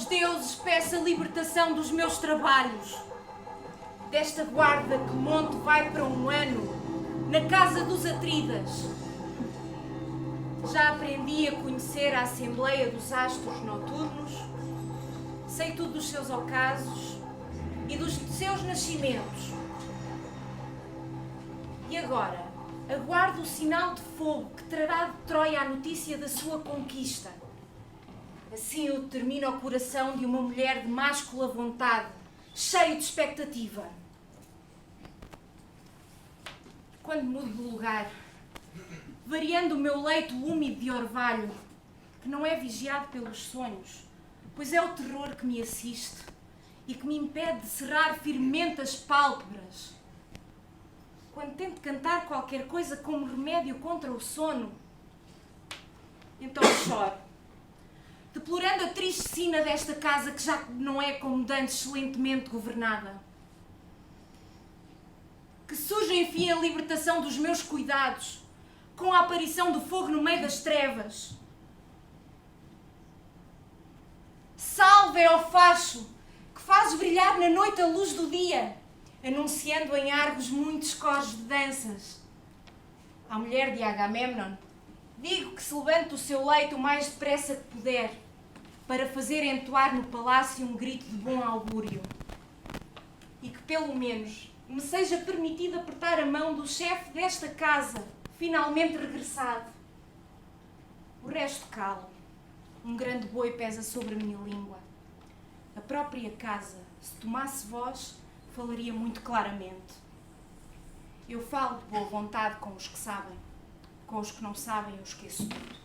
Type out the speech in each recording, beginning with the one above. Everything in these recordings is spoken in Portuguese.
aos deuses peço a libertação dos meus trabalhos. Desta guarda que monto vai para um ano, na casa dos Atridas. Já aprendi a conhecer a Assembleia dos Astros Noturnos, sei tudo dos seus ocasos e dos seus nascimentos. E agora, aguardo o sinal de fogo que trará de Troia a notícia da sua conquista. Assim eu determino o coração de uma mulher de máscula vontade, cheio de expectativa. Quando mudo de lugar, variando o meu leito úmido de orvalho, que não é vigiado pelos sonhos, pois é o terror que me assiste e que me impede de cerrar firmemente as pálpebras. Quando tento cantar qualquer coisa como remédio contra o sono, então choro, deplorando a triste sina desta casa que já não é como dantes excelentemente governada. Que surja enfim a libertação dos meus cuidados, com a aparição do fogo no meio das trevas. Salve ao facho, que fazes brilhar na noite a luz do dia, anunciando em Argos muitos coros de danças. À mulher de Agamemnon, digo que se levante o seu leito o mais depressa que puder, para fazer entoar no palácio um grito de bom augúrio. E que, pelo menos, me seja permitido apertar a mão do chefe desta casa, finalmente regressado. O resto calo. Um grande boi pesa sobre a minha língua. A própria casa, se tomasse voz, falaria muito claramente. Eu falo de boa vontade com os que sabem. Com os que não sabem, eu esqueço tudo.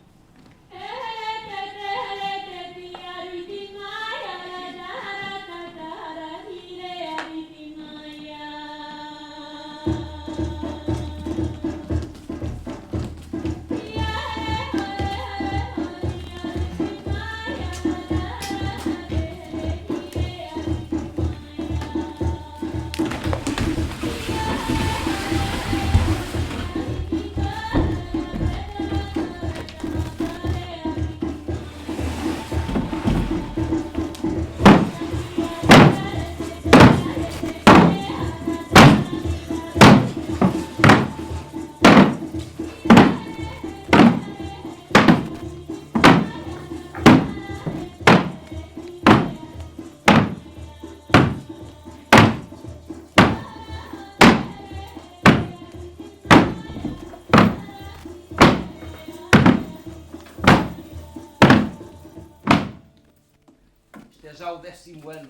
É já o 10º ano,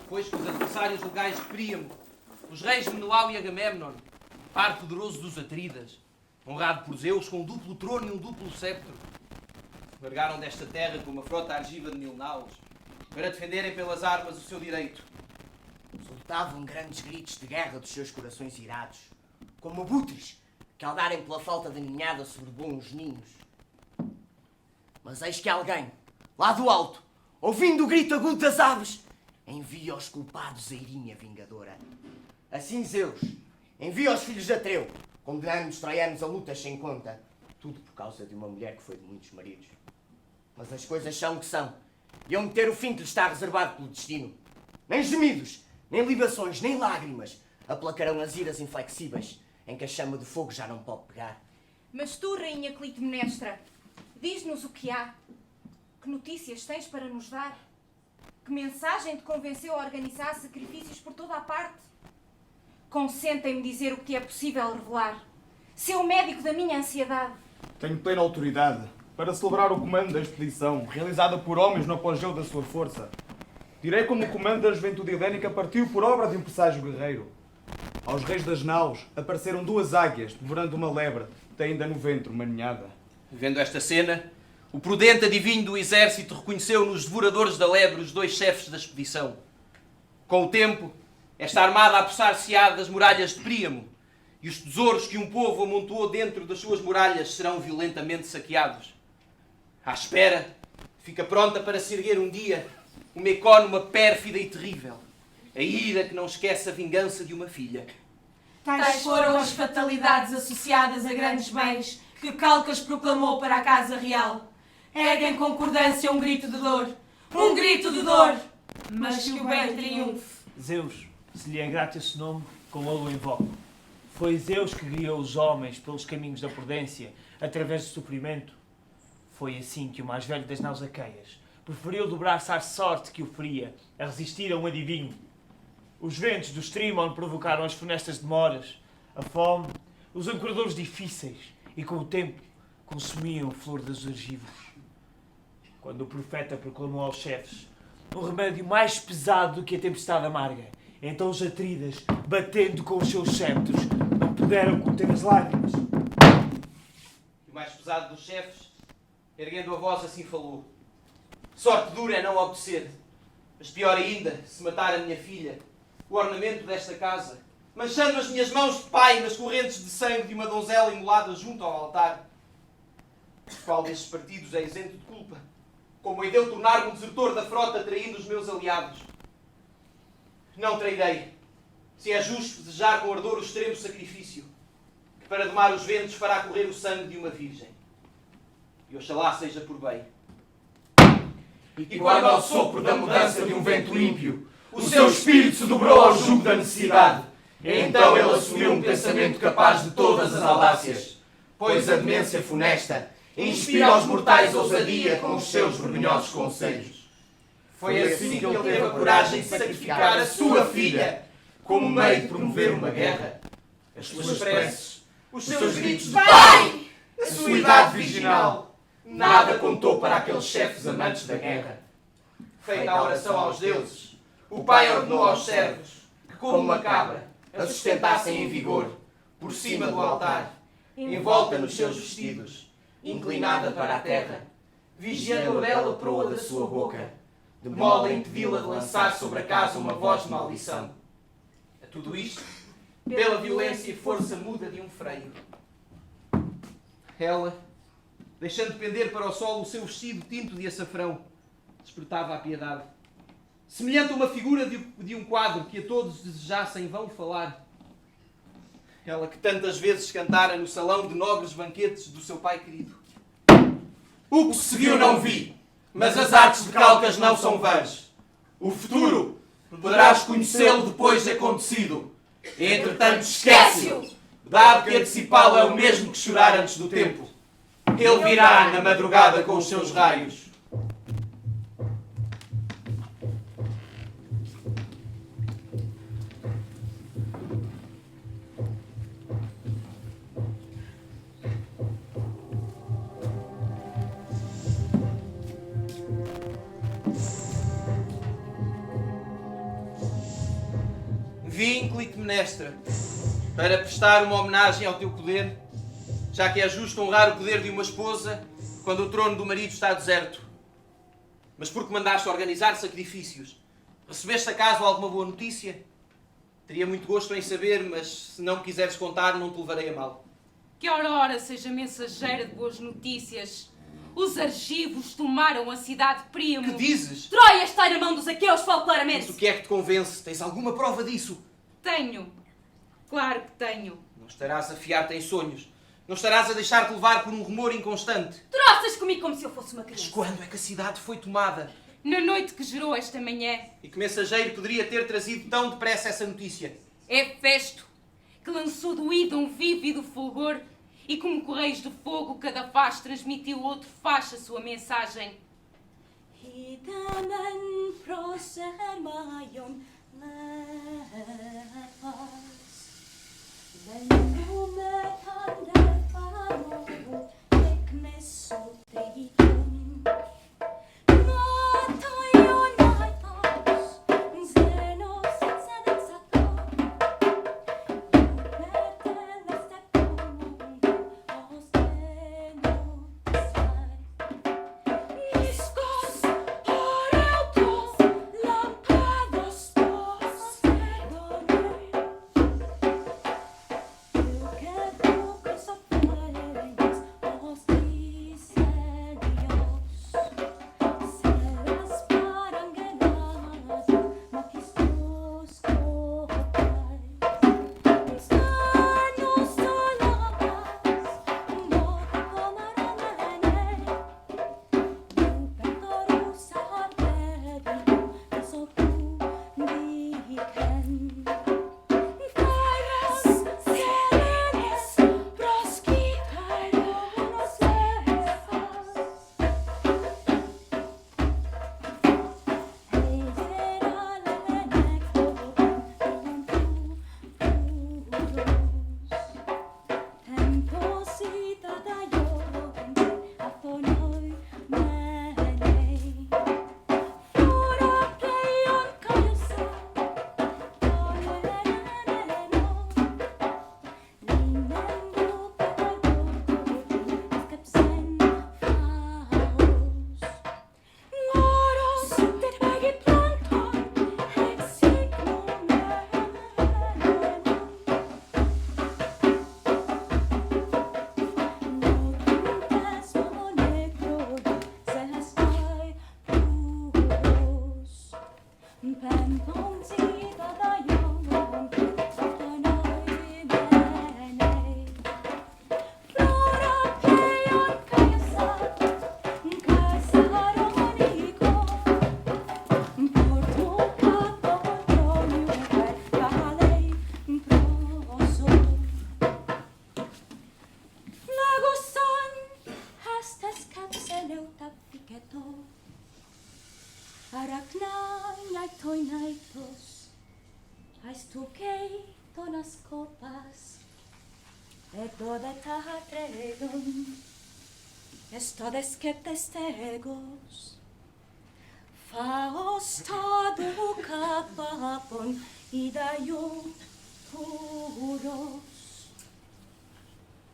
depois que os adversários legais de Príamo, os reis Menelau e Agamemnon, par poderoso dos Atridas, honrado por Zeus com um duplo trono e um duplo sceptro, largaram desta terra com uma frota argiva de 1000 naus, para defenderem pelas armas o seu direito. Soltavam grandes gritos de guerra dos seus corações irados, como abutres que aldarem pela falta de ninhada sobre bons ninhos. Mas eis que alguém, lá do alto, ouvindo o grito agudo das aves, envia aos culpados a irinha vingadora. Assim Zeus envia aos filhos de Atreu, condenando os troianos a lutas sem conta, tudo por causa de uma mulher que foi de muitos maridos. Mas as coisas são o que são, e hão de ter o fim que lhes está reservado pelo destino. Nem gemidos, nem libações, nem lágrimas aplacarão as iras inflexíveis, em que a chama do fogo já não pode pegar. Mas tu, rainha Clitemnestra, diz-nos o que há. Que notícias tens para nos dar? Que mensagem te convenceu a organizar sacrifícios por toda a parte? Consentem-me dizer o que é possível revelar. Seu médico da minha ansiedade. Tenho plena autoridade para celebrar o comando da expedição, realizada por homens no apogeu da sua força. Direi como o comando da juventude helénica partiu por obra de um presságio guerreiro. Aos reis das naus apareceram 2 águias, devorando uma lebre, que tem ainda no ventre uma ninhada. Vendo esta cena, o prudente adivinho do exército reconheceu nos devoradores da lebre os 2 chefes da expedição. Com o tempo, esta armada apressar-se-á das muralhas de Príamo, e os tesouros que um povo amontoou dentro das suas muralhas serão violentamente saqueados. À espera, fica pronta para se erguer um dia uma ecónoma pérfida e terrível, a ira que não esquece a vingança de uma filha. Tais foram as fatalidades associadas a grandes bens que Calcas proclamou para a casa real. Ergue em concordância um grito de dor, um grito de dor, mas que o bem triunfe. Zeus, se lhe é grato esse nome, com ele o invoco. Foi Zeus que guiou os homens pelos caminhos da prudência, através do sofrimento. Foi assim que o mais velho das naus aqueias preferiu dobrar-se à sorte que o feria, a resistir a um adivinho. Os ventos do Strímon provocaram as funestas demoras, a fome, os ancoradores difíceis e, com o tempo, consumiam a flor dos argivos. Quando o profeta proclamou aos chefes um remédio mais pesado do que a tempestade amarga, então os atridas, batendo com os seus cetros, não puderam conter as lágrimas. E o mais pesado dos chefes, erguendo a voz, assim falou: sorte dura é não obedecer, mas pior ainda, se matar a minha filha, o ornamento desta casa, manchando as minhas mãos de pai nas correntes de sangue de uma donzela imolada junto ao altar. Qual destes partidos é isento de culpa? Como hei de eu tornar-me um desertor da frota traindo os meus aliados? Não trairei, se é justo desejar com ardor o extremo sacrifício, que para domar os ventos fará correr o sangue de uma virgem. E oxalá seja por bem. E quando ao sopro da mudança de um vento ímpio, o seu espírito se dobrou ao jugo da necessidade, então ele assumiu um pensamento capaz de todas as audácias, pois a demência funesta inspira aos mortais ousadia com os seus vergonhosos conselhos. Foi assim que ele teve a coragem de sacrificar a sua filha como meio de promover uma guerra. As suas preces, os seus gritos de pai, a sua idade virginal, nada contou para aqueles chefes amantes da guerra. Feita a oração aos deuses, o pai ordenou aos servos que, como uma cabra, a sustentassem em vigor, por cima do altar, envolta nos seus vestidos, inclinada para a terra, vigiando a bela proa da sua boca, de modo a impedi-la de lançar sobre a casa uma voz de maldição. a tudo isto, pela violência e força muda de um freio. Ela, deixando pender para o sol o seu vestido tinto de açafrão, despertava a piedade. Semelhante a uma figura de um quadro que a todos desejassem vão falar. Ela que tantas vezes cantara no salão de nobres banquetes do seu pai querido. O que se viu não vi, mas as artes de calcas não são vãs. O futuro poderás conhecê-lo depois de acontecido. Entretanto, esquece-o, dado que antecipá-lo é o mesmo que chorar antes do tempo. Ele virá na madrugada com os seus raios. Vim, Clitemnestra, para prestar uma homenagem ao teu poder, já que é justo honrar o poder de uma esposa quando o trono do marido está deserto. Mas porque mandaste organizar sacrifícios, recebeste acaso alguma boa notícia? Teria muito gosto em saber, mas se não me quiseres contar, não te levarei a mal. Que Aurora seja mensageira de boas notícias. Os argivos tomaram a cidade de Príamo. Que dizes? Troia está na mão dos aqueus, falo claramente. Mas o que é que te convence? Tens alguma prova disso? Tenho. Claro que tenho. Não estarás a fiar-te em sonhos. Não estarás a deixar-te levar por um rumor inconstante. Troças comigo como se eu fosse uma Mas criança. quando é que a cidade foi tomada? Na noite que gerou esta manhã. E que mensageiro poderia ter trazido tão depressa essa notícia? É Festo, que lançou do ídolo um vívido fulgor, e como correios de fogo, cada faz transmitiu outro faz a sua mensagem. Hidanan prosermaion keto. Arachnai ai toinaitos, aistuquei tonas copas, e toda tahatredon, estodes que testegos, faos todo capapon, e daio puros.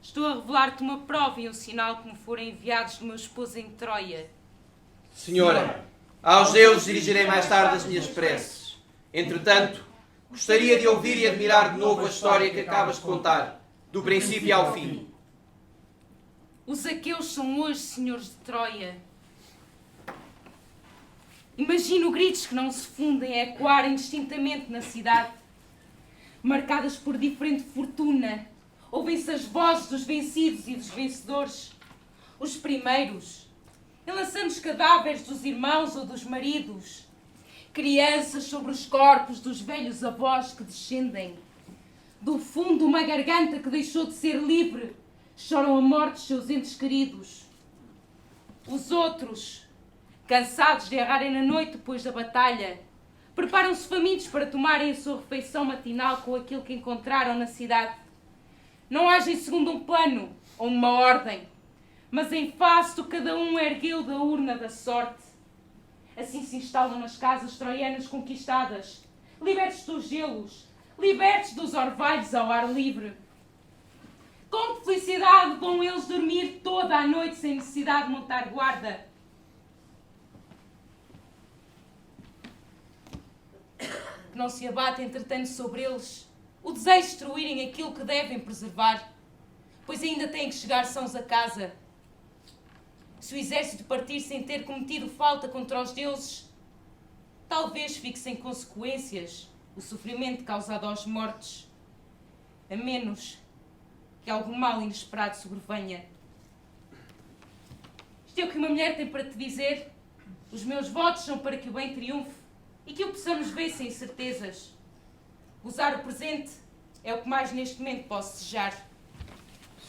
Estou a revelar-te uma prova e um sinal que me foram enviados do meu esposo em Troia. Senhora, aos deuses dirigirei mais tarde as minhas preces. Entretanto, gostaria de ouvir e admirar de novo a história que acabas de contar, do princípio ao fim. Os aqueus são hoje senhores de Troia. Imagino gritos que não se fundem a ecoar indistintamente na cidade, marcadas por diferente fortuna. Ouvem-se as vozes dos vencidos e dos vencedores. Os primeiros, enlaçando os cadáveres dos irmãos ou dos maridos. Crianças sobre os corpos dos velhos avós que descendem. Do fundo de uma garganta que deixou de ser livre, choram a morte dos seus entes queridos. Os outros, cansados de errarem na noite depois da batalha, preparam-se famintos para tomarem a sua refeição matinal com aquilo que encontraram na cidade. Não agem segundo um plano ou uma ordem, mas em face do cada um ergueu da urna da sorte. Assim se instalam nas casas troianas conquistadas, libertos dos gelos, libertos dos orvalhos ao ar livre. Com que felicidade vão eles dormir toda a noite sem necessidade de montar guarda. Que não se abate, entretanto, sobre eles o desejo de destruírem aquilo que devem preservar, pois ainda têm que chegar sãos a casa. Se o exército partir sem ter cometido falta contra os deuses, talvez fique sem consequências o sofrimento causado aos mortos, a menos que algo mal inesperado sobrevenha. Isto é o que uma mulher tem para te dizer. Os meus votos são para que o bem triunfe e que o possamos ver sem incertezas. Gozar o presente é o que mais neste momento posso desejar.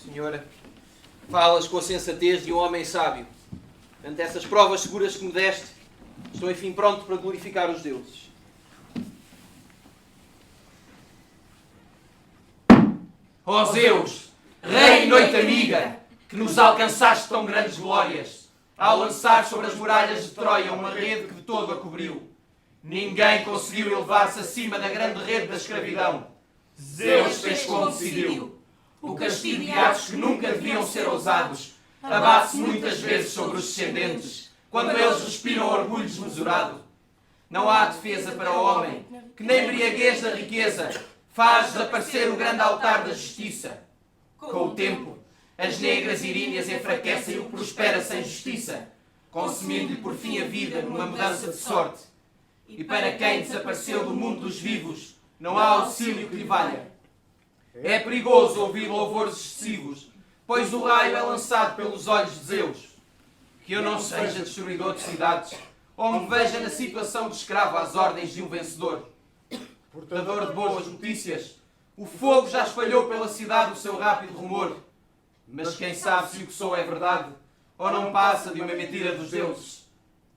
Senhora, falas com a sensatez de um homem sábio. Ante essas provas seguras que me deste, estou enfim pronto para glorificar os deuses. Ó Zeus, Rei e Noite Amiga, que nos alcançaste tão grandes glórias, ao lançar sobre as muralhas de Troia uma rede que de todo a cobriu. Ninguém conseguiu elevar-se acima da grande rede da escravidão. Zeus fez como decidiu. O castigo de atos que nunca deviam ser ousados abate-se muitas vezes sobre os descendentes, quando eles respiram orgulho desmesurado. Não há defesa para o homem, que na embriaguez da riqueza faz desaparecer o grande altar da justiça. Com o tempo, as negras iríneas enfraquecem o que prospera sem justiça, consumindo-lhe por fim a vida numa mudança de sorte. E para quem desapareceu do mundo dos vivos, não há auxílio que lhe valha. É perigoso ouvir louvores excessivos, pois o raio é lançado pelos olhos de Zeus. Que eu não seja destruidor de cidades, ou me veja na situação de escravo às ordens de um vencedor. Portador de boas notícias, o fogo já espalhou pela cidade o seu rápido rumor. Mas quem sabe se o que sou é verdade, ou não passa de uma mentira dos deuses.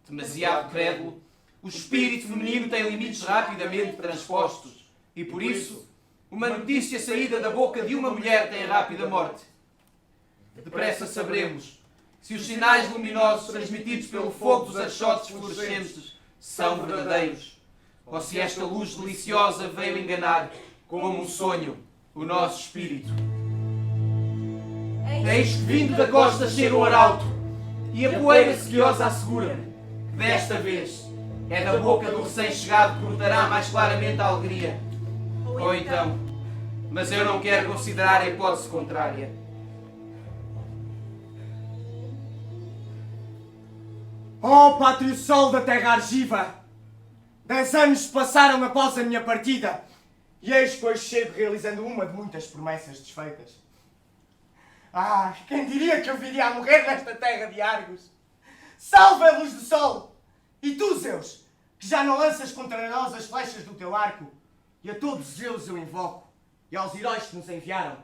Demasiado crédulo, o espírito feminino tem limites rapidamente transpostos, e por isso, uma notícia saída da boca de uma mulher tem rápida morte. Depressa saberemos se os sinais luminosos transmitidos pelo fogo dos achotes fluorescentes são verdadeiros, ou se esta luz deliciosa veio enganar, como um sonho, o nosso espírito. Eis que vindo da costa chega um arauto, e a poeira sequiosa assegura-me que desta vez é da boca do recém-chegado que brotará mais claramente a alegria. Ou então, mas eu não quero considerar a hipótese contrária. Oh, pátrio sol da terra argiva! 10 anos se passaram após a minha partida, e eis que hoje chego realizando uma de muitas promessas desfeitas. Ah, quem diria que eu viria a morrer nesta terra de Argos? Salve a luz do sol! E tu, Zeus, que já não lanças contra nós as flechas do teu arco, e a todos os deuses eu invoco, e aos heróis que nos enviaram,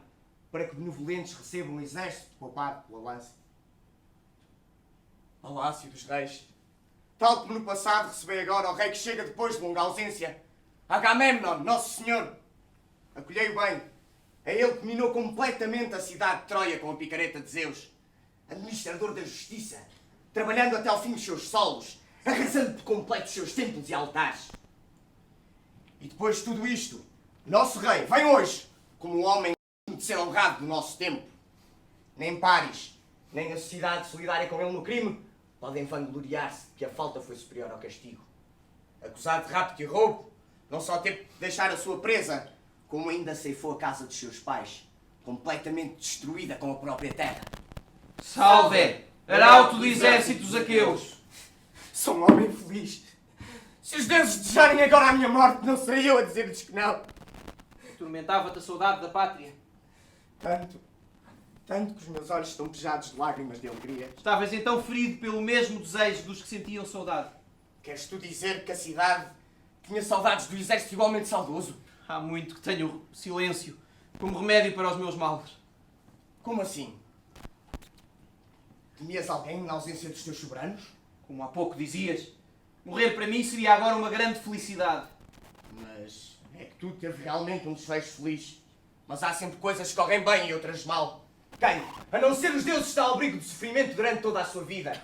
para que benevolentes recebam um exército poupado pela lança. Palácio dos Reis. Tal como no passado recebei agora o rei que chega depois de longa ausência. Agamemnon, nosso senhor. Acolhei-o bem. É ele que minou completamente a cidade de Troia com a picareta de Zeus. Administrador da justiça, trabalhando até ao fim dos seus solos, arrasando por completo os seus templos e altares. E depois de tudo isto, nosso rei vem hoje como o homem de ser honrado do nosso tempo. Nem Paris, nem a sociedade solidária com ele no crime podem vangloriar-se de que a falta foi superior ao castigo. Acusado de rapto e roubo, não só teve de deixar a sua presa, como ainda ceifou a casa dos seus pais, completamente destruída com a própria terra. Salve, arauto do exército dos aqueus! Sou um homem feliz. Se os deuses desejarem agora a minha morte, não serei eu a dizer-lhes que não. Atormentava-te a saudade da pátria. Tanto que os meus olhos estão pejados de lágrimas de alegria. Estavas então ferido pelo mesmo desejo dos que sentiam saudade. Queres tu dizer que a cidade tinha saudades do exército igualmente saudoso? Há muito que tenho silêncio como remédio para os meus males. Como assim? Temias alguém na ausência dos teus soberanos? Como há pouco dizias, morrer para mim seria agora uma grande felicidade. Mas é que tu teve realmente um desfecho feliz. Mas há sempre coisas que correm bem e outras mal. Quem, a não ser os deuses, está ao abrigo de sofrimento durante toda a sua vida?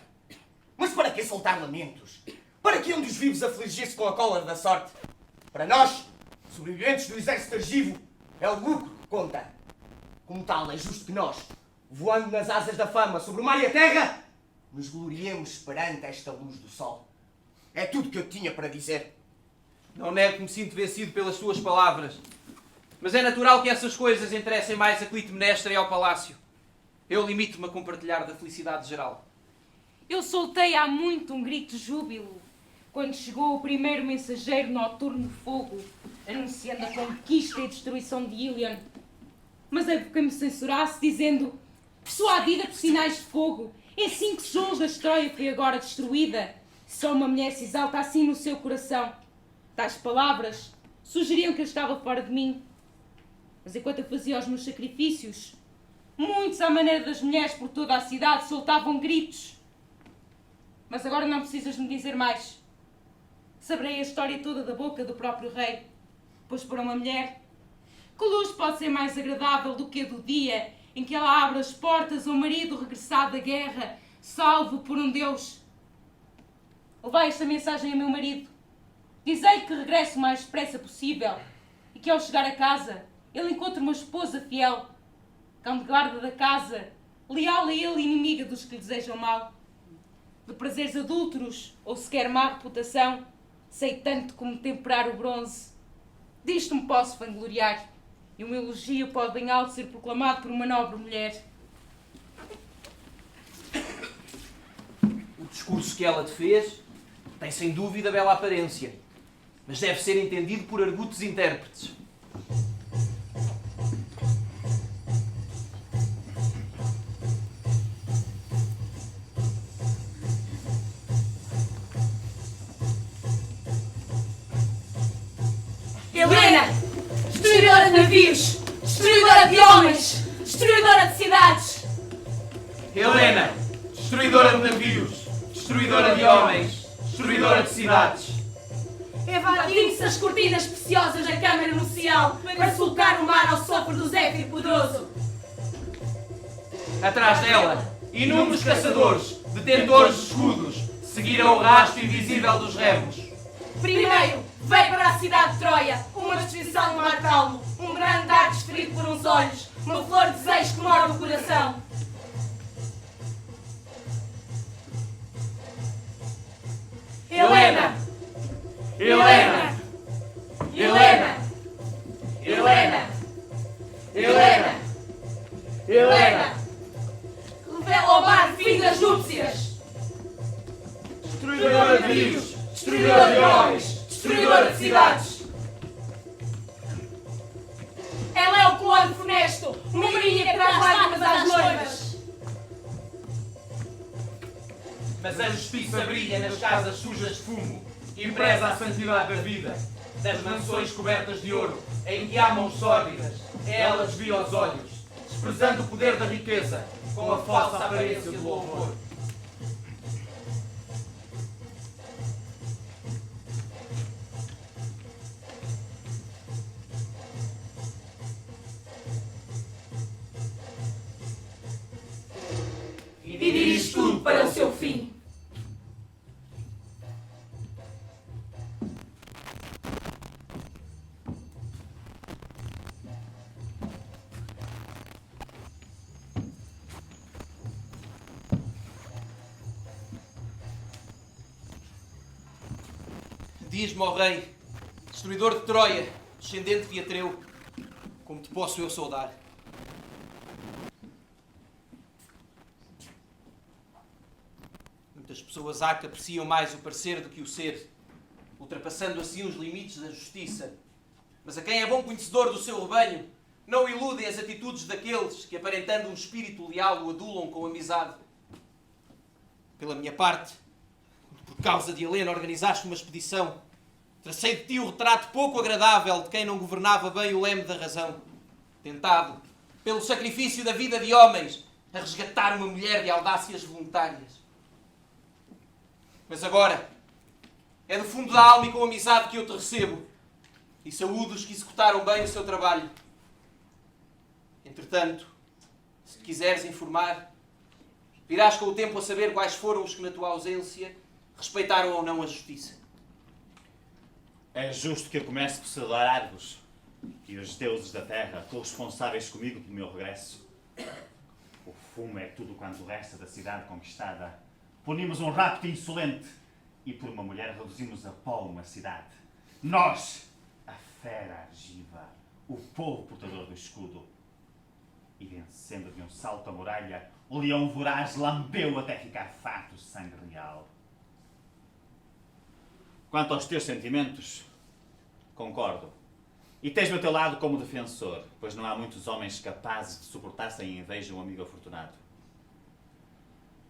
Mas para que soltar lamentos? Para que um dos vivos afligir-se com a cólera da sorte? Para nós, sobreviventes do exército argivo, é o lucro que conta. Como tal, é justo que nós, voando nas asas da fama sobre o mar e a terra, nos gloriemos perante esta luz do sol. É tudo que eu tinha para dizer. Não nego que me sinto vencido pelas tuas palavras. Mas é natural que essas coisas interessem mais a Clitemnestra e ao palácio. Eu limito-me a compartilhar da felicidade geral. Eu soltei há muito um grito de júbilo quando chegou o primeiro mensageiro noturno de fogo, anunciando a conquista e a destruição de Ilion. Mas época-me censurasse, dizendo: persuadida por sinais de fogo, é assim que se julga a Troia foi agora destruída. Só uma mulher se exalta assim no seu coração. Tais palavras sugeriam que eu estava fora de mim. Mas enquanto eu fazia os meus sacrifícios, muitos, à maneira das mulheres por toda a cidade, soltavam gritos. Mas agora não precisas me dizer mais. Saberei a história toda da boca do próprio rei. Pois para uma mulher, que luz pode ser mais agradável do que a do dia em que ela abre as portas ao marido regressado da guerra, salvo por um Deus? Levai esta mensagem a meu marido. Dizei que regresse o mais depressa possível e que ao chegar a casa ele encontre uma esposa fiel, cão de guarda da casa, leal a ele e inimiga dos que lhe desejam mal. De prazeres adúlteros ou sequer má reputação, sei tanto como temperar o bronze. Disto me posso vangloriar, e o meu elogio pode bem alto ser proclamado por uma nobre mulher. O discurso que ela te fez tem sem dúvida bela aparência, mas deve ser entendido por argutos intérpretes. Helena, destruidora de navios, destruidora de homens, destruidora de cidades. Helena, destruidora de navios, destruidora de homens, destruidora de cidades. Evadindo-se as cortinas preciosas da câmara nupcial para sulcar o mar ao sopro do Zéfiro poderoso. Atrás dela, inúmeros caçadores, detentores de escudos, seguiram o rastro invisível dos remos. Primeiro, veio para a cidade de Troia uma destruição no mar calmo, um grande dardo desferido por uns olhos, uma flor de desejo que morde o coração. Helena! Helena! Helena! Helena! Helena! Helena! Revela ao mar o fim das núpcias! Destruidora de navios, Destruidora de homens! Destruidora de cidades! Ela é o colono funesto, uma marinha que traz lágrimas às noivas! mas a justiça brilha nas casas sujas de fumo e preza a santidade da vida. Das mansões cobertas de ouro, em que há mãos sórdidas, ela desvia os olhos, desprezando o poder da riqueza, com a falsa aparência do louvor. Diz-me, ó rei, destruidor de Troia, descendente de Atreu, como te posso eu saudar? Muitas pessoas há que apreciam mais o parecer do que o ser, ultrapassando assim os limites da justiça. Mas a quem é bom conhecedor do seu rebanho, não iludem as atitudes daqueles que, aparentando um espírito leal, o adulam com amizade. Pela minha parte, por causa de Helena, organizaste uma expedição. Tracei de ti o retrato pouco agradável de quem não governava bem o leme da razão. Tentado, pelo sacrifício da vida de homens, a resgatar uma mulher de audácias voluntárias. Mas agora, é do fundo da alma e com amizade que eu te recebo e saúdo os que executaram bem o seu trabalho. Entretanto, se te quiseres informar, virás com o tempo a saber quais foram os que, na tua ausência, respeitaram ou não a justiça. É justo que eu comece por saudar Argos e os deuses da terra, corresponsáveis comigo pelo meu regresso. O fumo é tudo quanto resta da cidade conquistada. Punimos um rapto insolente e por uma mulher reduzimos a pó uma cidade. Nós, a fera argiva, o povo portador do escudo. E vencendo de um salto a muralha, o leão voraz lambeu até ficar farto de sangue real. Quanto aos teus sentimentos, concordo. E tens-me ao teu lado como defensor, pois não há muitos homens capazes de suportar sem inveja um amigo afortunado.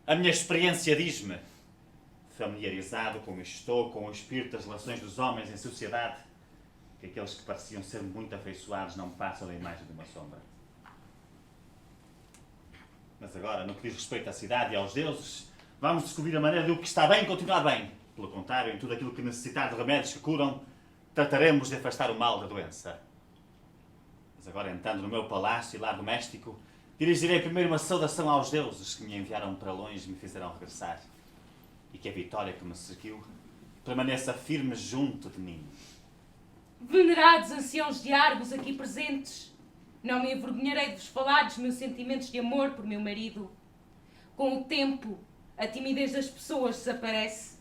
A minha experiência diz-me, familiarizado como estou com o espírito das relações dos homens em sociedade, que aqueles que pareciam ser muito afeiçoados não passam da imagem de uma sombra. Mas agora, no que diz respeito à cidade e aos deuses, vamos descobrir a maneira de o que está bem continuar bem. Pelo contrário, em tudo aquilo que necessitar de remédios que curam, trataremos de afastar o mal da doença. Mas agora, entrando no meu palácio e lar doméstico, dirigirei primeiro uma saudação aos deuses que me enviaram para longe e me fizeram regressar. E que a vitória que me seguiu permaneça firme junto de mim. Venerados anciãos de Argos aqui presentes, não me envergonharei de vos falar dos meus sentimentos de amor por meu marido. Com o tempo, a timidez das pessoas desaparece.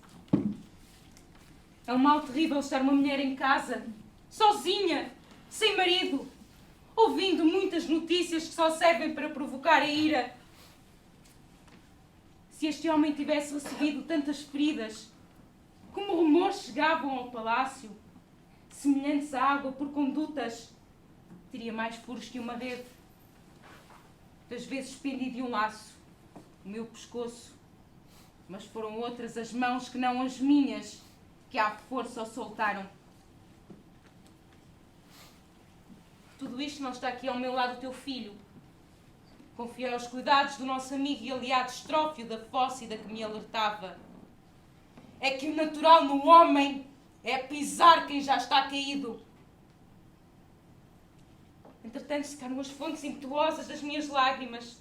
É um mal terrível estar uma mulher em casa, sozinha, sem marido, ouvindo muitas notícias que só servem para provocar a ira. Se este homem tivesse recebido tantas feridas, como rumores chegavam ao palácio, semelhantes à água por condutas, teria mais furos que uma rede. Das vezes pendi de um laço, o meu pescoço, mas foram outras as mãos que não as minhas, que à força o soltaram. Tudo isto não está aqui ao meu lado o teu filho. Confiei aos cuidados do nosso amigo e aliado Estrófio da Fócida que me alertava. É que o natural no homem é pisar quem já está caído. Entretanto, secaram as fontes impetuosas das minhas lágrimas.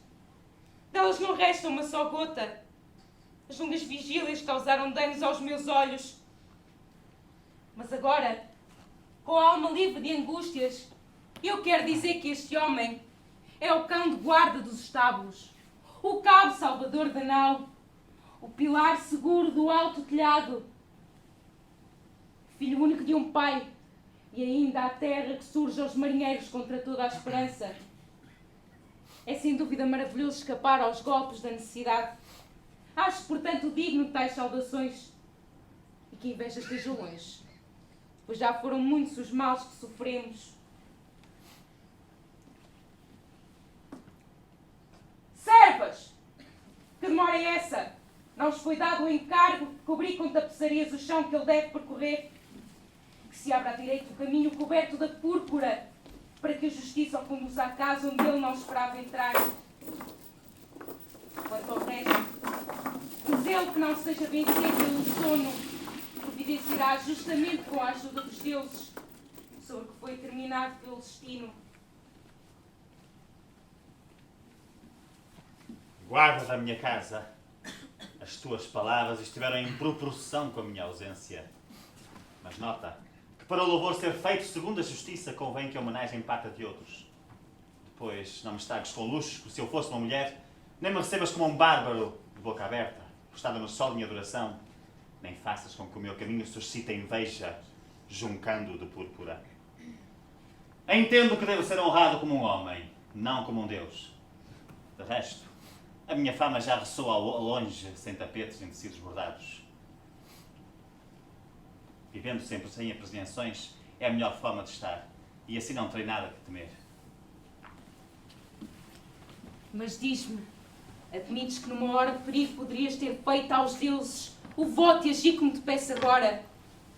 Delas não resta uma só gota. As longas vigílias causaram danos aos meus olhos. Mas agora, com a alma livre de angústias, eu quero dizer que este homem é o cão de guarda dos estábulos, o cabo salvador da nau, o pilar seguro do alto telhado, filho único de um pai, e ainda a terra que surge aos marinheiros contra toda a esperança. É sem dúvida maravilhoso escapar aos golpes da necessidade. Acho, portanto, digno de tais saudações, e que a inveja esteja longe, pois já foram muitos os males que sofremos. Servas! Que demora é essa? Não vos foi dado o encargo de cobrir com tapeçarias o chão que ele deve percorrer? Que se abra à direita o caminho coberto da púrpura, para que a justiça o conduza à casa onde ele não esperava entrar. Quanto ao resto, diz ele que não seja vencido pelo sono, providenciará justamente com a ajuda dos deuses, sobre o que foi terminado pelo destino. Guarda da minha casa, as tuas palavras estiveram em proporção com a minha ausência. Mas nota que para o louvor ser feito segundo a justiça convém que a homenagem parta de outros. Depois não me estragues com luxos, porque se eu fosse uma mulher, nem me recebas como um bárbaro de boca aberta, postado no sol de minha adoração, nem faças com que o meu caminho suscite inveja, juncando de púrpura. Entendo que devo ser honrado como um homem, não como um deus. De resto, a minha fama já ressoa ao longe, sem tapetes nem tecidos bordados. Vivendo sempre sem apreensões é a melhor forma de estar, e assim não terei nada que temer. Mas diz-me, admites que numa hora de perigo poderias ter feito aos deuses o voto e agir como te peço agora?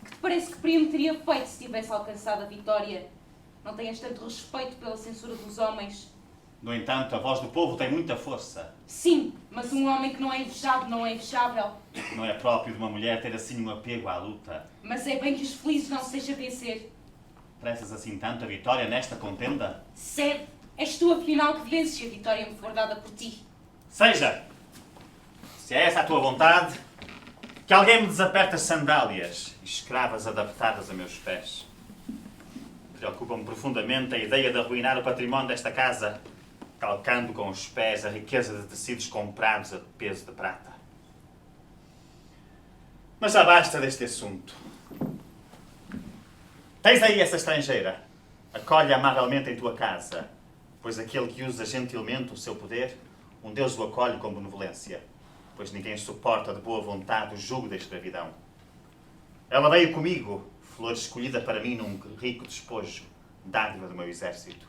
Que te parece que Príamo teria feito se tivesse alcançado a vitória? Não tenhas tanto respeito pela censura dos homens? No entanto, a voz do povo tem muita força. Sim, mas um homem que não é invejado não é invejável. Não é próprio de uma mulher ter assim um apego à luta. Mas é bem que os felizes não seja vencer. Prezas assim tanto a vitória nesta contenda? Cede, és tu afinal que vences se a vitória me for dada por ti. Seja! Se é essa a tua vontade, que alguém me desaperte as sandálias, escravas adaptadas a meus pés. Preocupa-me profundamente a ideia de arruinar o património desta casa, calcando com os pés a riqueza de tecidos comprados a peso de prata. Mas já basta deste assunto. Tens aí essa estrangeira. Acolhe amavelmente em tua casa, pois aquele que usa gentilmente o seu poder, um Deus o acolhe com benevolência, pois ninguém suporta de boa vontade o jugo da escravidão. Ela veio comigo, flor escolhida para mim num rico despojo, dádiva do meu exército.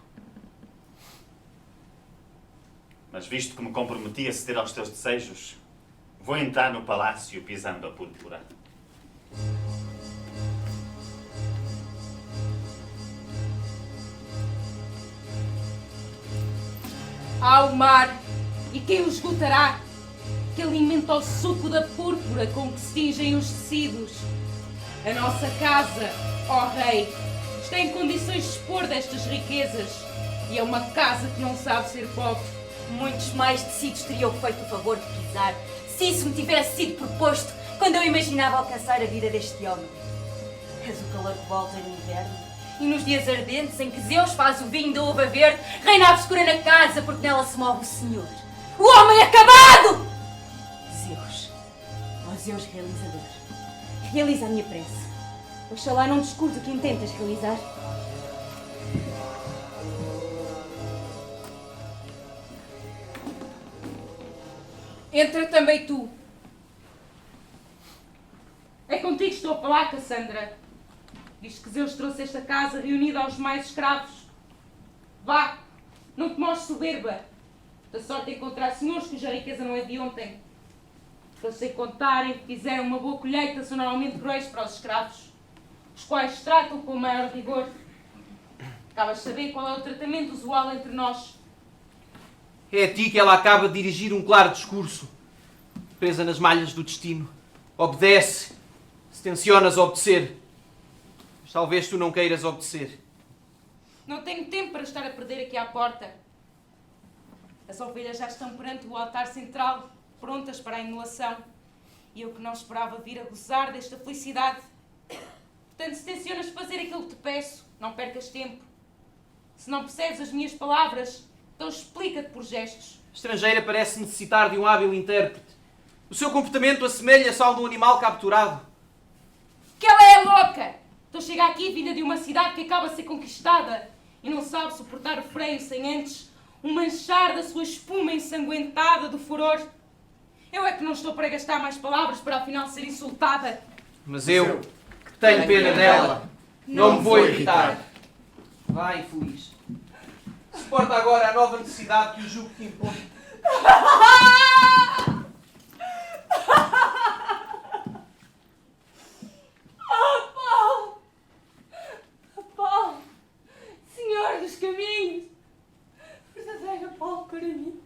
Mas visto que me comprometi a ceder aos teus desejos, vou entrar no palácio pisando a púrpura. Ao mar, e quem o esgotará? Que alimenta o suco da púrpura com que se tingem os tecidos. A nossa casa, ó rei, está em condições de expor destas riquezas, e é uma casa que não sabe ser pobre. Muitos mais tecidos teriam feito o favor de pisar, se isso me tivesse sido proposto quando eu imaginava alcançar a vida deste homem. És o calor que volta no inverno, e nos dias ardentes em que Zeus faz o vinho da uva verde, reina a obscura na casa porque nela se move o Senhor. O homem acabado! Zeus, ó Zeus realizador, realiza a minha prece. Oxalá não descubra o que intentas realizar. Entra também tu. É contigo que estou a falar, Cassandra. Diz que Zeus trouxe esta casa reunida aos mais escravos. Vá, não te mostres soberba. Da sorte de encontrar senhores cuja riqueza não é de ontem. Que eu sei contarem que fizeram uma boa colheita são normalmente cruéis para os escravos, os quais tratam com o maior rigor. Acabas de saber qual é o tratamento usual entre nós. É a ti que ela acaba de dirigir um claro discurso. Presa nas malhas do destino. Obedece, se tencionas obedecer. Mas talvez tu não queiras obedecer. Não tenho tempo para estar a perder aqui à porta. As ovelhas já estão perante o altar central, prontas para a inulação. E eu que não esperava vir a gozar desta felicidade. Portanto, se tencionas fazer aquilo que te peço, não percas tempo. Se não percebes as minhas palavras, então explica-te por gestos. A estrangeira parece necessitar de um hábil intérprete. O seu comportamento assemelha-se ao de um animal capturado. Que ela é louca! Então chega aqui vinda de uma cidade que acaba de ser conquistada e não sabe suportar o freio sem antes um manchar da sua espuma ensanguentada do furor. Eu é que não estou para gastar mais palavras para afinal ser insultada. Mas eu, que tenho pena dela, não me vou irritar. Vai, infeliz. Suporta agora a nova necessidade que o jugo te impõe. Paulo, Senhor dos caminhos, verdadeiro Paulo para mim,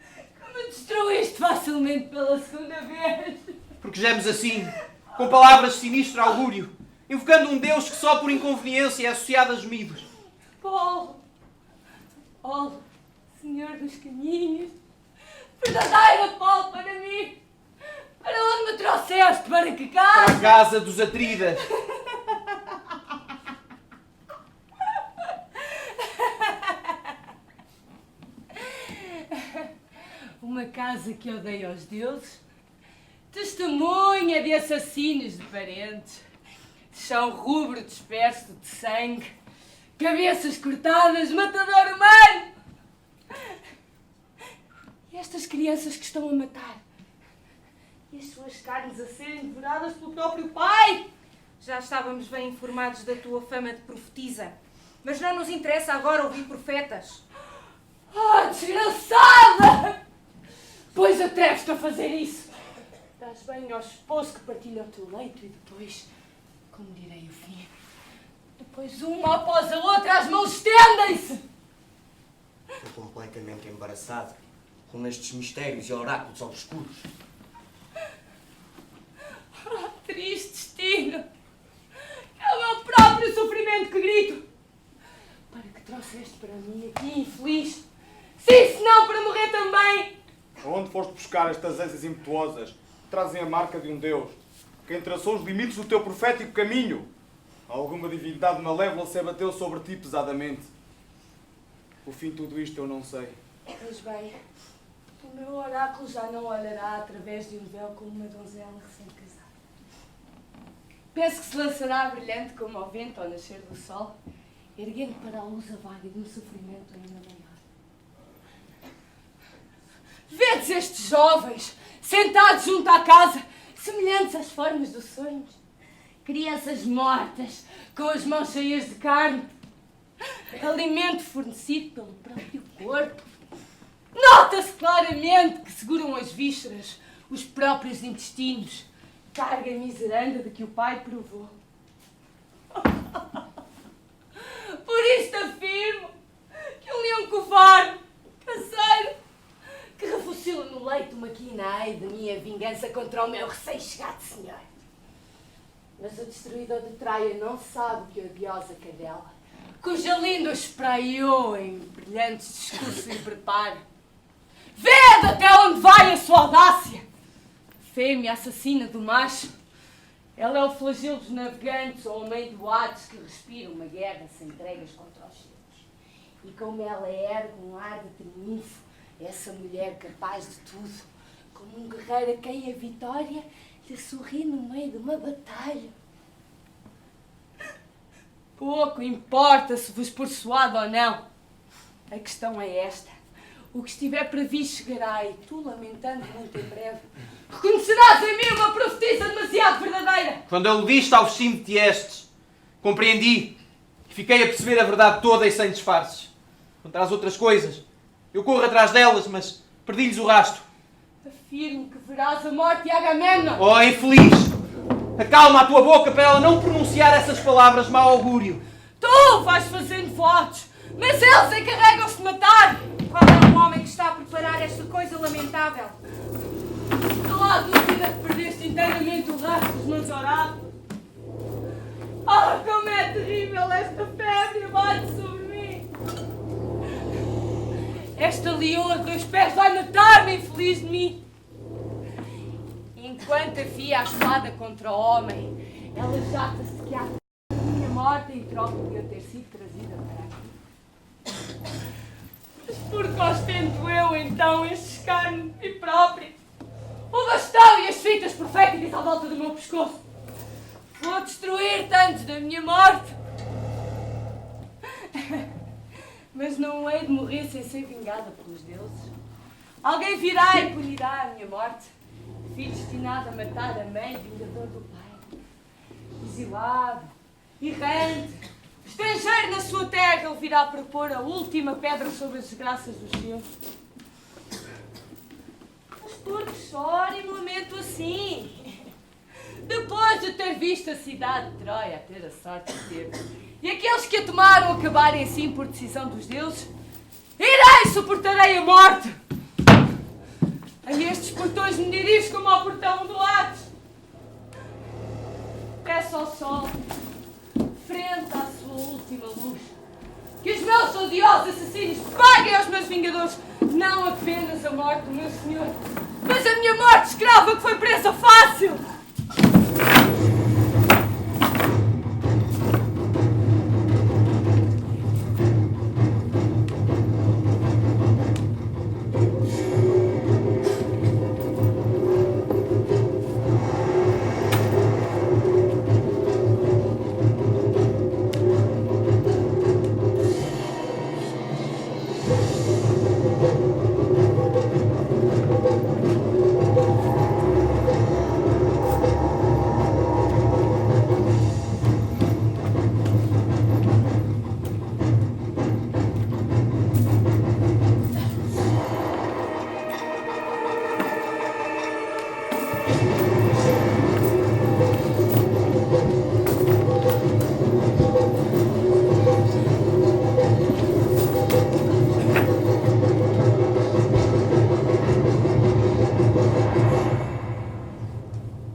que me destruíste facilmente pela segunda vez. Porque gemos assim, com palavras de sinistro augúrio, invocando um Deus que só por inconveniência é associado a gemidos. Paulo, Senhor dos caminhos, verdadeiro Paulo para mim, para onde me trouxeste, para que casa? Para a casa dos Atridas. Uma casa que odeia os deuses, Testemunha de assassinos de parentes, de chão rubro disperso de sangue, cabeças cortadas, matador humano. E estas crianças que estão a matar, e as suas carnes a serem devoradas pelo próprio pai. Já estávamos bem informados da tua fama de profetisa, mas não nos interessa agora ouvir profetas. Ah, desgraçada! Pois atreves-te a fazer isso. Dás bem ao esposo que partilha o teu leito e depois, como direi o fim, depois uma após a outra as mãos estendem-se. Estou completamente embaraçado com estes mistérios e oráculos obscuros. Ah, triste destino! É o meu próprio sofrimento que grito. Para que trouxeste para mim aqui, infeliz? Sim, senão para morrer também! Aonde foste buscar estas ânsias impetuosas que trazem a marca de um Deus? Quem traçou os limites do teu profético caminho? Alguma divindade malévola se abateu sobre ti pesadamente? O fim de tudo isto eu não sei. Pois bem, o meu oráculo já não olhará através de um véu como uma donzela recém-casada. Penso que se lançará brilhante como ao vento ao nascer do sol, erguendo para a luz a vaga de um sofrimento ainda maior. Vedes estes jovens, sentados junto à casa, semelhantes às formas dos sonhos. Crianças mortas, com as mãos cheias de carne. Alimento fornecido pelo próprio corpo. Nota-se claramente que seguram as vísceras, os próprios intestinos, carga miseranda de que o pai provou. Por isto afirmo que um leão covarde, caseiro, que refocila no leito maquinai de minha vingança contra o meu recém-chegado senhor. Mas o destruidor de Troia não sabe que a odiosa cadela, cuja língua espraiou em brilhantes discursos lhe prepara. Vede até onde vai a sua audácia! Fêmea assassina do macho, ela é o flagelo dos navegantes ou o meio do Hades que respira uma guerra sem entregas contra os seus. E como ela ergue um ar de triunfo, essa mulher capaz de tudo, como um guerreiro a quem a vitória lhe sorri no meio de uma batalha. Pouco importa se vos persuado ou não. A questão é esta. O que estiver previsto chegará e tu, lamentando muito em breve, reconhecerás em mim uma profetisa demasiado verdadeira. Quando aludiste ao vestido de Tiestes, compreendi e fiquei a perceber a verdade toda e sem disfarces. Quanto às outras coisas, eu corro atrás delas, mas perdi-lhes o rastro. Afirmo que verás a morte de Agamemnon. Oh, infeliz! Acalma a tua boca para ela não pronunciar essas palavras de mau augúrio. Tu vais fazendo votos, mas eles encarregam-se de matar. Qual é o homem que está a preparar esta coisa lamentável? Não há dúvida que perdeste inteiramente o rastro dos meus oráculos. Ah, como é terrível esta febre abate sobre mim! Esta leoa de 2 pés vai matar-me, infeliz de mim! Enquanto afia a espada contra o homem, ela jacta-se que há a minha morte em troca de eu ter sido trazida para aqui. Mas por que ostento eu, então, este escárnio de mim próprio? O bastão e as fitas proféticas à volta do meu pescoço. Vou destruir-te antes da minha morte. Mas não hei de morrer sem ser vingada pelos deuses. Alguém virá e punirá a minha morte. Fui destinado a matar a mãe, vingador do pai. Exilado, errante, estrangeiro na sua terra, ele virá propor a última pedra sobre as desgraças dos seus. Mas por que choro e me lamento assim? Depois de ter visto a cidade de Troia a ter a sorte que teve, e aqueles que a tomaram acabarem assim por decisão dos deuses, irei, suportarei a morte! A estes portões me dirijo como ao portão do Hades. Peço ao sol, frente à sua última luz, que os meus odiosos assassinos paguem aos meus vingadores não apenas a morte do meu senhor, mas a minha morte escrava que foi presa fácil.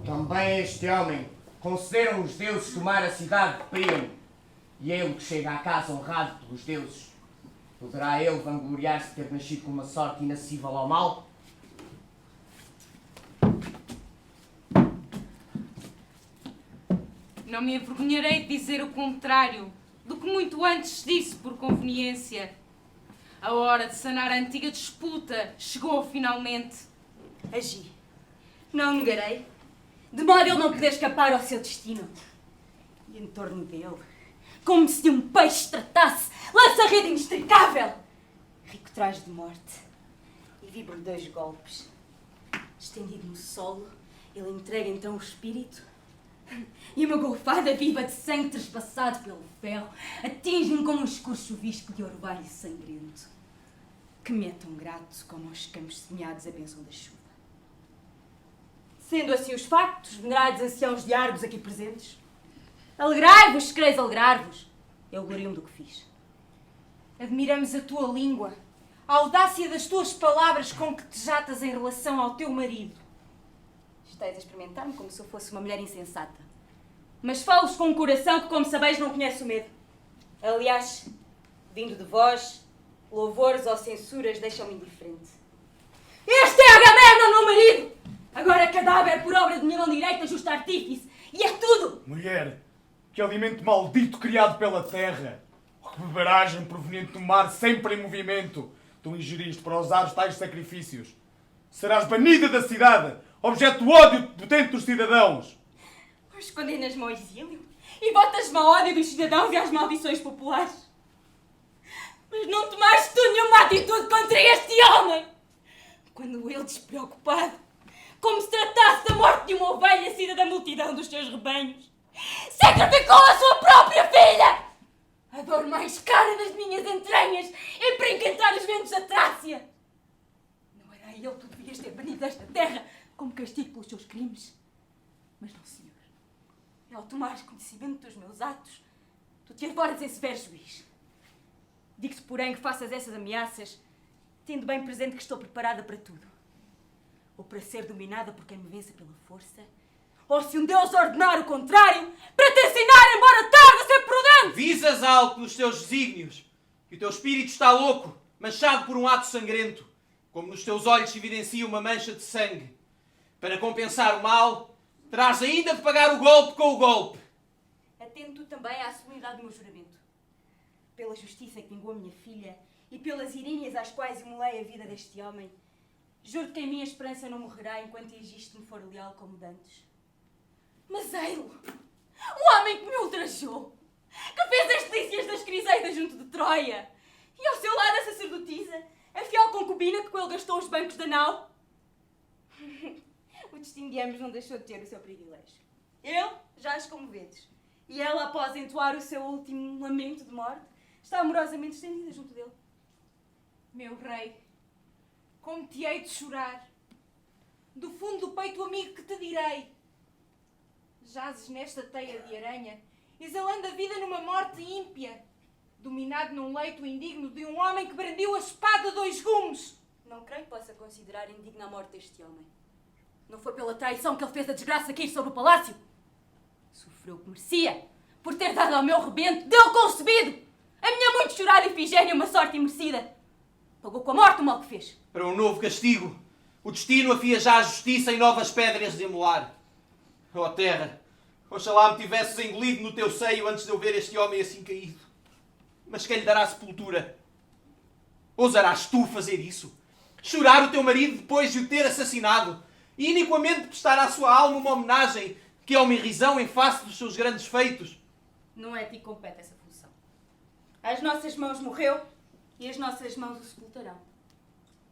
Também a este homem concederam os deuses tomar a cidade de Príamo, e ele que chega à casa honrado pelos deuses, poderá ele vangloriar-se de ter nascido com uma sorte inacessível ao mal? Não me envergonharei de dizer o contrário do que muito antes disse por conveniência. A hora de sanar a antiga disputa chegou finalmente. Agi. Não negarei. De modo ele não poder escapar ao seu destino. E em torno dele, como se de um peixe tratasse, lança a rede inextricável. Rico traz de morte e vibra-lhe 2 golpes. Estendido no solo, ele entrega então o espírito e uma golfada viva de sangue trespassado pelo ferro atinge-me com um escuro chuvisco de orvalho sangrento que me é tão grato como aos campos semeados a bênção da chuva. Sendo assim os factos, venerados anciãos de Argos aqui presentes, alegrai-vos, se quereis alegrar-vos. Eu glorio-me do que fiz. Admiramos a tua língua, a audácia das tuas palavras com que te jatas em relação ao teu marido. Estais a experimentar-me como se eu fosse uma mulher insensata. Mas falo-vos com um coração que, como sabeis, não conhece o medo. Aliás, vindo de vós, louvores ou censuras deixam-me indiferente. Este é Agamemnon, meu marido! Agora cadáver por obra de minha mão direita, justo artífice. E é tudo! Mulher, que alimento maldito criado pela terra, que beberagem proveniente do mar sempre em movimento, tu ingeriste para usar tais sacrifícios. Serás banida da cidade, objeto de ódio potente dos cidadãos. Os condenas-me ao exílio e botas-me ao ódio dos cidadãos e às maldições populares. Mas não tomaste tu nenhuma atitude contra este homem! Quando ele, despreocupado, como se tratasse da morte de uma ovelha saída da multidão dos teus rebanhos, sacrificou a sua própria filha! A dor mais cara das minhas entranhas é para encantar os ventos da Trácia! Não era ele que tu devias ter banido desta terra como castigo pelos seus crimes? Mas não, senhor. Ao tomares conhecimento dos meus atos, tu te arvoras em severo juiz. Digo-te, porém, que faças essas ameaças, tendo bem presente que estou preparada para tudo. Ou para ser dominada por quem me vença pela força, ou se um Deus ordenar o contrário, para te ensinar, embora tarde, a ser prudente! Visas alto nos teus desígnios, e o teu espírito está louco, manchado por um ato sangrento, como nos teus olhos se evidencia uma mancha de sangue. Para compensar o mal, terás ainda de pagar o golpe com o golpe. Atendo tu também à solenidade do meu juramento. Pela justiça que vingou a minha filha e pelas iríneas às quais imolei a vida deste homem, juro que em minha esperança não morrerá enquanto Egisto me for leal como dantes. Mas ele, o homem que me ultrajou, que fez as delícias das criseidas junto de Troia, e ao seu lado a sacerdotisa, a fiel concubina que com ele gastou os bancos da nau. O destino de ambos não deixou de ter o seu privilégio. Eu, já as como vedes, e ela, após entoar o seu último lamento de morte, está amorosamente estendida junto dele. Meu rei, como te hei de chorar? Do fundo do peito, amigo, que te direi? Jazes nesta teia de aranha, exalando a vida numa morte ímpia, dominado num leito indigno de um homem que brandiu a espada a 2 gumes. Não creio que possa considerar indigna a morte deste homem. Não foi pela traição que ele fez a desgraça cair sobre o palácio. Sofreu o que merecia, por ter dado ao meu rebento, dele concebido, a minha muito chorada Ifigénia uma sorte imerecida. Pagou com a morte o mal que fez. Para um novo castigo, o destino afia já a justiça em novas pedras de emular. Ó terra, oxalá me tivesses engolido no teu seio antes de eu ver este homem assim caído. Mas quem lhe dará sepultura? Ousarás tu fazer isso? Chorar o teu marido depois de o ter assassinado? E iniquamente prestar à sua alma uma homenagem que é uma irrisão em face dos seus grandes feitos? Não é a ti que compete essa função. Às nossas mãos morreu e as nossas mãos o sepultarão.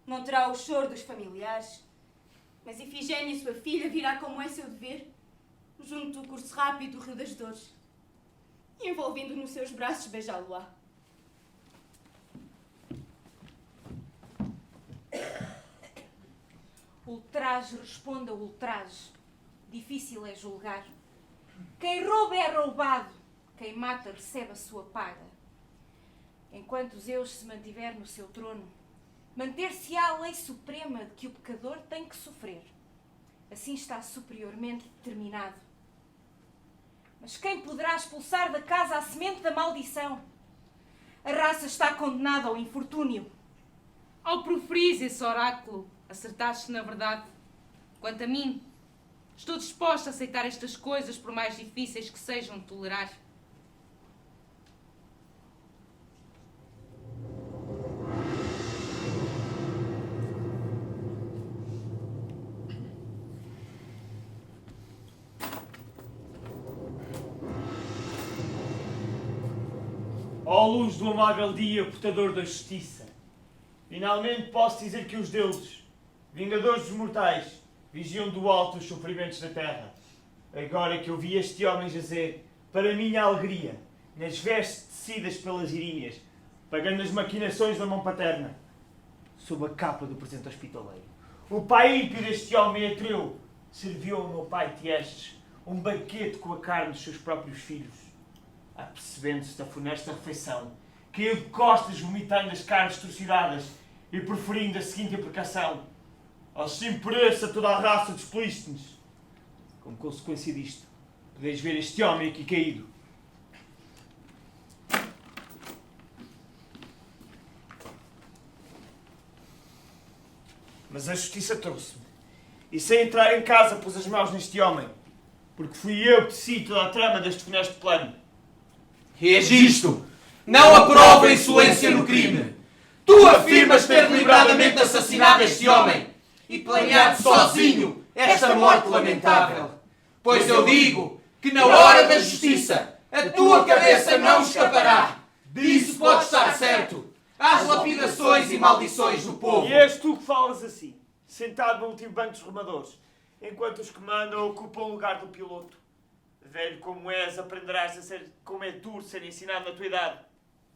Não terá o choro dos familiares, mas Ifigénia, sua filha, virá como é seu dever, junto do curso rápido do Rio das Dores, e envolvendo nos seus braços beijá-lo-á. Ultraje responde a ultraje. Difícil é julgar. Quem rouba é roubado. Quem mata recebe a sua paga. Enquanto Zeus se mantiver no seu trono, manter-se-á a lei suprema de que o pecador tem que sofrer. Assim está superiormente determinado. Mas quem poderá expulsar da casa a semente da maldição? A raça está condenada ao infortúnio. Ao proferires esse oráculo, acertaste na verdade. Quanto a mim, estou disposta a aceitar estas coisas por mais difíceis que sejam de tolerar. Ó luz do amável dia, portador da justiça, finalmente posso dizer que os deuses, vingadores dos mortais, vigiam do alto os sofrimentos da terra. Agora que eu vi este homem jazer, para minha alegria, nas vestes tecidas pelas iríneas, pagando as maquinações da mão paterna, sob a capa do presente hospitaleiro. O pai ímpio deste homem atreu serviu ao meu pai Tiestes um banquete com a carne dos seus próprios filhos. Apercebendo-se da funesta refeição, caiu de costas vomitando as carnes torciradas e proferindo a seguinte imprecação: assim pereça toda a raça dos Plístenes. Como consequência disto, podeis ver este homem aqui caído. Mas a justiça trouxe-me, e sem entrar em casa pus as mãos neste homem, porque fui eu que teci toda a trama deste funesto plano. Reagisto! Não aprova a insolência no crime! Tu afirmas ter deliberadamente assassinado este homem e planeado sozinho esta morte lamentável. Pois eu digo que na hora da justiça a tua cabeça não escapará. Disso podes estar certo. Às lapidações e maldições do povo. E és tu que falas assim, sentado no último banco dos remadores, enquanto os que mandam ocupam o lugar do piloto. Velho como és, aprenderás a ser como é duro ser ensinado na tua idade.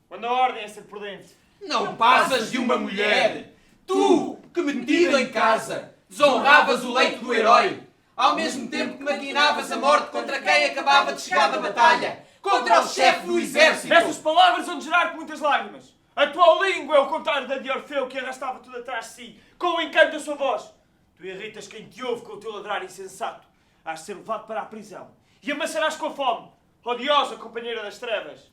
Quando a ordem é ser prudente. Não passas de uma mulher! Tu, que metido em casa, desonravas o leito do herói, ao mesmo tempo que maquinavas a morte contra quem acabava de chegar da batalha, contra o chefe do exército! Estas palavras vão gerar-te muitas lágrimas. A tua língua é o contrário da de Orfeu, que arrastava tudo atrás de si, com o encanto da sua voz. Tu irritas quem te ouve com o teu ladrar insensato. Hás de ser levado para a prisão e amassarás com a fome, odiosa companheira das trevas.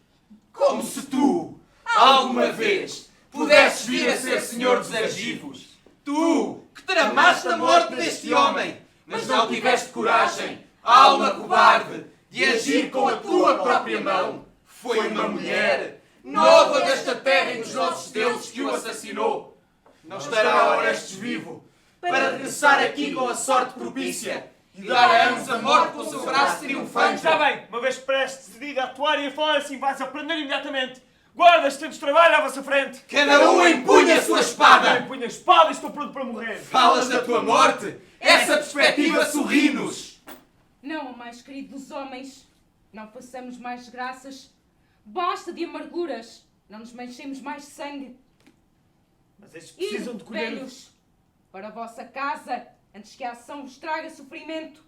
Como se tu, alguma vez, pudesses vir a ser senhor dos argivos. Tu, que tramaste a morte deste homem, mas não tiveste coragem, alma cobarde, de agir com a tua própria mão. Foi uma mulher, nova desta terra e dos nossos deuses, que o assassinou. Não estará Orestes vivo, para regressar aqui com a sorte propícia e dar a ambos a morte com o seu braço triunfante. Está bem, uma vez prestes decidida a atuar e a falar assim, vais aprender imediatamente. Guardas, temos trabalho à vossa frente. Cada um empunha a sua espada. Eu empunho a espada e estou pronto para morrer. Falas da tua morte? Essa perspectiva sorri-nos. Não, ó mais querido dos homens, não façamos mais desgraças. Basta de amarguras, não nos manchemos mais de sangue. Mas estes precisam de colher... velhos, para a vossa casa, antes que a ação vos traga sofrimento.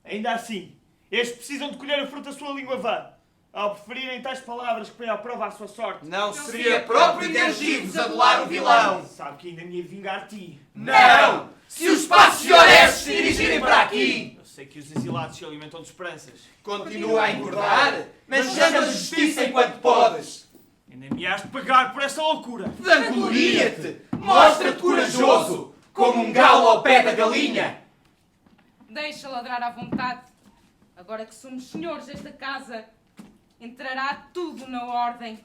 Ainda assim, estes precisam de colher o fruto da sua língua vã, ao preferirem tais palavras que põem à prova a sua sorte. Não seria próprio de Argivos adular o vilão. Sabe que ainda me ia vingar ti. Não! Se os passos de Orestes se dirigirem para aqui! Eu sei que os exilados se alimentam de esperanças. Continua a engordar, mas chama a justiça enquanto podes. Ainda me has de pagar por esta loucura. Vangloria-te! Mostra-te corajoso, como um galo ao pé da galinha. Deixa ladrar à vontade. Agora que somos senhores desta casa, entrará tudo na ordem.